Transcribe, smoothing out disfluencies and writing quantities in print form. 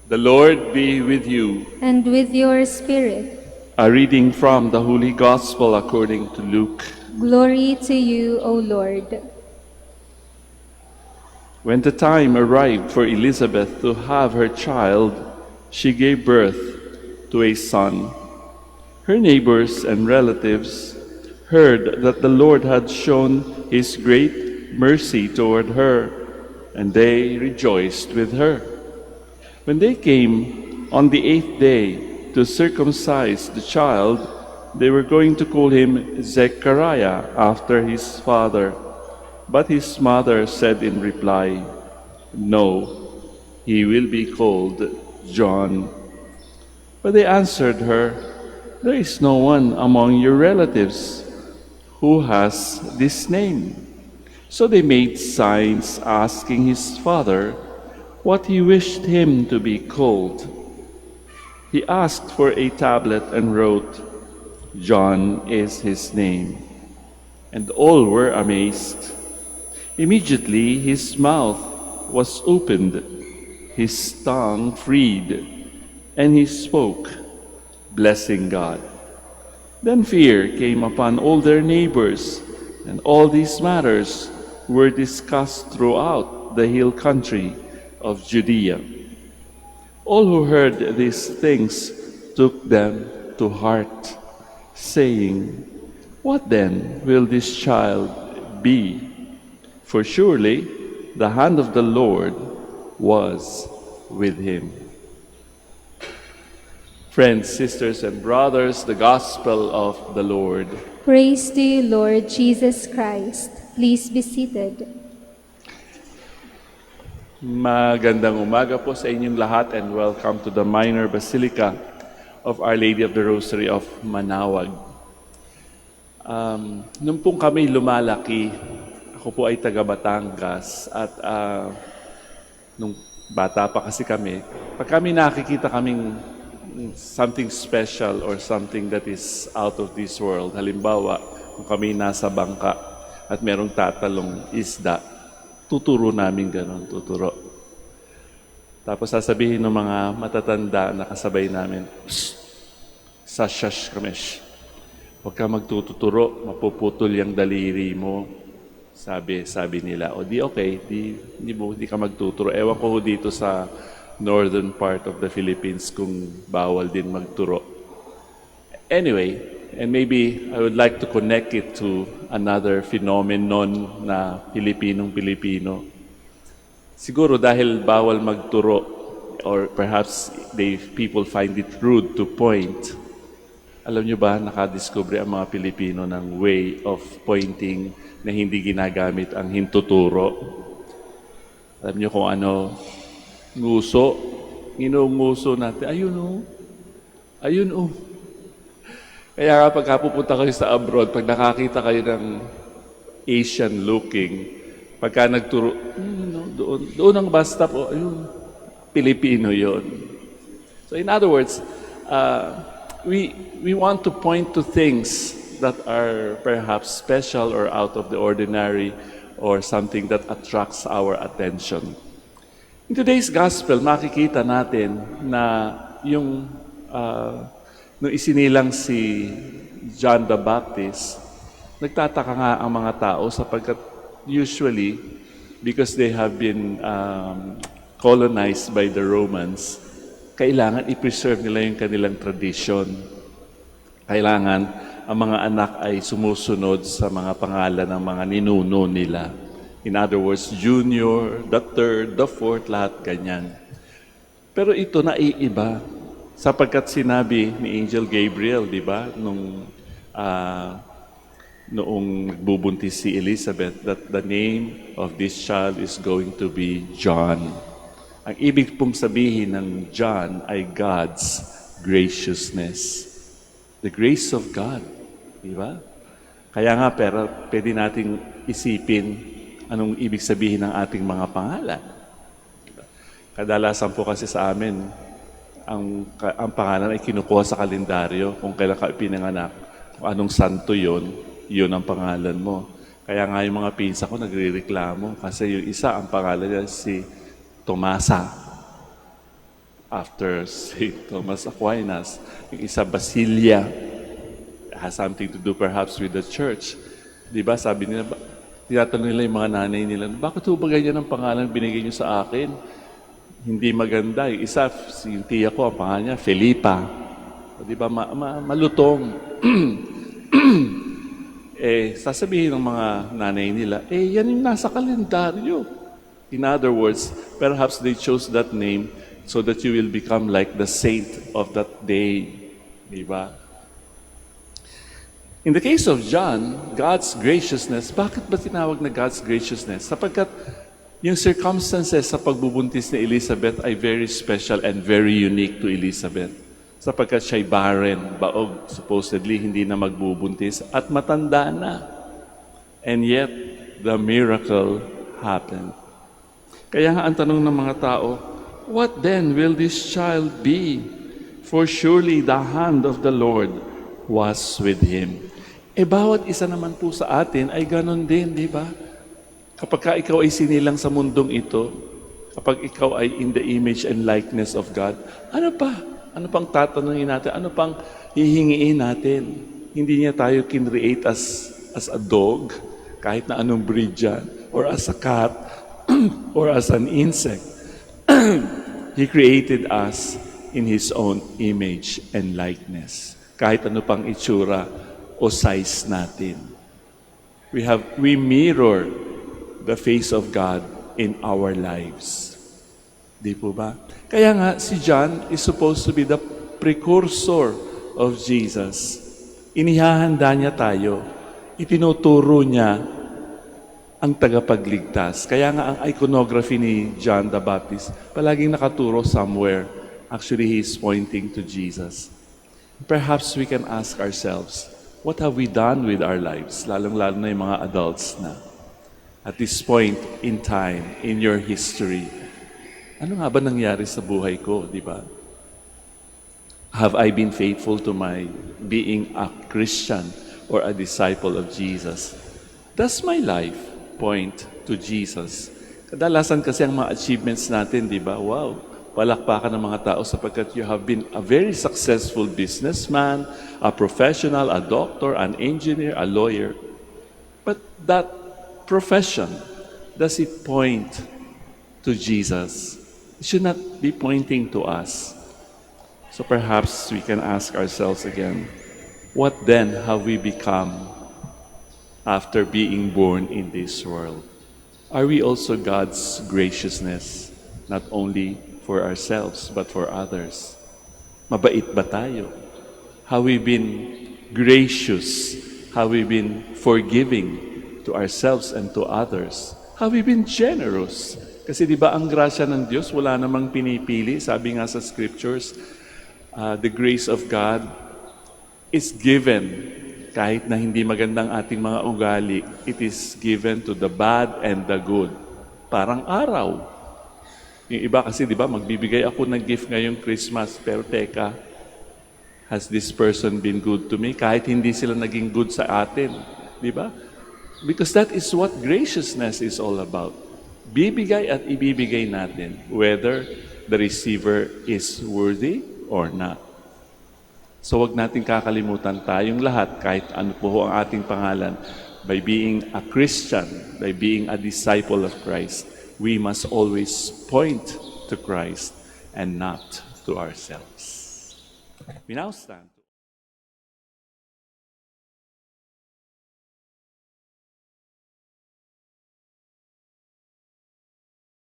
The Lord be with you. And with your spirit. A reading from the Holy Gospel according to Luke. Glory to you, O Lord. When the time arrived for Elizabeth to have her child, she gave birth to a son. Her neighbors and relatives heard that the Lord had shown his great mercy toward her, and they rejoiced with her. When they came on the 8th day to circumcise the child, they were going to call him Zechariah after his father. But his mother said in reply, "No, he will be called John." But they answered her, "There is no one among your relatives who has this name." So they made signs asking his father what he wished him to be called. He asked for a tablet and wrote, "John is his name." And all were amazed. Immediately his mouth was opened, his tongue freed, and he spoke, blessing God. Then fear came upon all their neighbors, and all these matters were discussed throughout the hill country of Judea. All who heard these things took them to heart, saying, "What then will this child be? For surely the hand of the Lord was with him." Friends, sisters, and brothers, the Gospel of the Lord. Praise to you, Lord Jesus Christ. Please be seated. Magandang umaga po sa inyong lahat and welcome to the Minor Basilica of Our Lady of the Rosary of Manaoag. Nung pong kami lumalaki, ako po ay taga Batangas at nung bata pa kasi kami, pag kami nakikita kaming something special or something that is out of this world, halimbawa, kung kami nasa bangka at merong tatalong isda, tuturo namin ganon, tuturo. Tapos sasabihin ng mga matatanda na kasabay namin, "Psst, sashash kami, shh. Huwag ka magtuturo, mapuputol yung daliri mo." Sabi nila, "O di okay, di ka magtuturo." Ewan ko dito sa northern part of the Philippines kung bawal din magturo. Anyway, and maybe I would like to connect it to another phenomenon na Pilipinong-Pilipino. Siguro dahil bawal magturo or perhaps people find it rude to point. Alam nyo ba, nakadiscover ang mga Pilipino ng way of pointing na hindi ginagamit ang hintuturo? Alam nyo kung ano? Nguso. Nginunguso natin. Ayun o. Ayun o. Kaya nga pagka pupunta kayo sa abroad, pag nakakita kayo ng Asian looking, pagka nagturo, doon ang bus stop, oh, ayun, Pilipino yon. So in other words, we want to point to things that are perhaps special or out of the ordinary or something that attracts our attention. In today's gospel, makikita natin na yung nung isinilang si John the Baptist, nagtataka nga ang mga tao sapagkat usually, because they have been colonized by the Romans, kailangan i-preserve nila yung kanilang tradition. Kailangan ang mga anak ay sumusunod sa mga pangalan ng mga ninuno nila. In other words, junior, the third, the fourth, lahat ganyan. Pero ito naiiba. Sapagkat sinabi ni Angel Gabriel, di ba, noong nagbubuntis si Elizabeth, that the name of this child is going to be John. Ang ibig pong sabihin ng John ay God's graciousness. The grace of God, di ba? Kaya nga, pero pwede nating isipin anong ibig sabihin ng ating mga pangalan. Kadalasan po kasi sa amin, ang pangalan ay kinukuha sa kalendaryo kung kailan ka pinanganak, kung anong santo yun ang pangalan mo. Kaya nga yung mga pinsa ko nagrereklamo kasi yung isa ang pangalan niya si Tomasa. after St. Thomas Aquinas. Yung isa, Basilia. Has something to do perhaps with the church. Di ba? Sabi nila, tinatanong nila yung mga nanay nila, bakit ho ba ganyan ang pangalan binigay niyo sa akin? Hindi maganda. Yung isa, yung tiya ko, ang pangalan niya, Felipa. Di ba? Malutong. Sasabihin ng mga nanay nila, yan yung nasa kalendaryo. In other words, perhaps they chose that name so that you will become like the saint of that day. Diba? In the case of John, God's graciousness, bakit ba tinawag na God's graciousness? Sapagkat yung circumstances sa pagbubuntis ni Elizabeth ay very special and very unique to Elizabeth. Sapagkat siya'y barren, baog, supposedly hindi na magbubuntis, at matanda na. And yet, the miracle happened. Kaya nga ang tanong ng mga tao, what then will this child be? For surely the hand of the Lord was with him. Bawat isa naman po sa atin ay ganon din, di ba? Kapag ikaw ay sinilang sa mundong ito, kapag ikaw ay in the image and likeness of God, ano pa? Ano pang tatanungin natin? Ano pang hihingiin natin? Hindi niya tayo kinreate as a dog, kahit na anong breed yan, or as a cat, or as an insect. He created us in His own image and likeness. Kahit ano pang itsura o size natin. We mirror the face of God in our lives. Di po ba? Kaya nga, si John is supposed to be the precursor of Jesus. Inihahanda niya tayo. Itinuturo niya ang tagapagligtas. Kaya nga ang iconography ni John the Baptist, palaging nakaturo somewhere. Actually, he is pointing to Jesus. Perhaps we can ask ourselves, what have we done with our lives? Lalong-lalo na yung mga adults na. At this point in time, in your history, ano nga ba nangyari sa buhay ko, di ba? Have I been faithful to my being a Christian or a disciple of Jesus? Does my life point to Jesus? Kadalasan kasi ang mga achievements natin, di ba? Wow, palakpakan ng mga tao sapagkat you have been a very successful businessman, a professional, a doctor, an engineer, a lawyer. But that profession, does it point to Jesus? It should not be pointing to us. So perhaps we can ask ourselves again, what then have we become after being born in this world? Are we also God's graciousness, not only for ourselves, but for others? Mabait ba tayo? Have we been gracious? Have we been forgiving to ourselves and to others? Have we been generous? Kasi di ba ang grasya ng Diyos, wala namang pinipili. Sabi nga sa scriptures, the grace of God is given kahit na hindi magandang ating mga ugali. It is given to the bad and the good. Parang araw. Yung iba kasi, di ba, magbibigay ako ng gift ngayong Christmas, pero teka, has this person been good to me? Kahit hindi sila naging good sa atin. Di ba? Because that is what graciousness is all about. Bibigay at ibibigay natin, whether the receiver is worthy or not. So wag natin kakalimutan tayong lahat, kahit ano po ang ating pangalan, by being a Christian, by being a disciple of Christ, we must always point to Christ and not to ourselves. We now stand.